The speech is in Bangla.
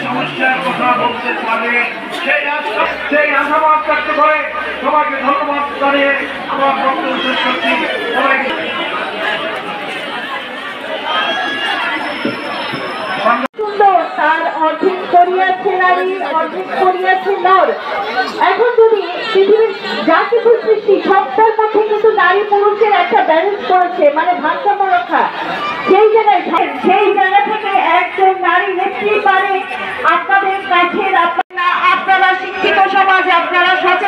সমস্যার কথা বলতে পারে সেই আশাবাদ ব্যক্ত করে সবাইকে ধন্যবাদ জানিয়ে আমার বক্তব্য শেষ করছি। সবাইকে তার অর্ধেক করিয়াছে নারী, অর্ধেক করিয়াছে নর। এখন যদি পৃথিবীর যা কিছু সৃষ্টি সবটার মধ্যে কিন্তু নারী পুরুষের একটা ব্যালেন্স করেছে, মানে ভারসাম্য রক্ষা, সেই জায়গা থেকে একজন নারী নেত্রী পারে আপনাদের কাছে। আপনারা শিক্ষিত সমাজ, আপনারা সচেতন।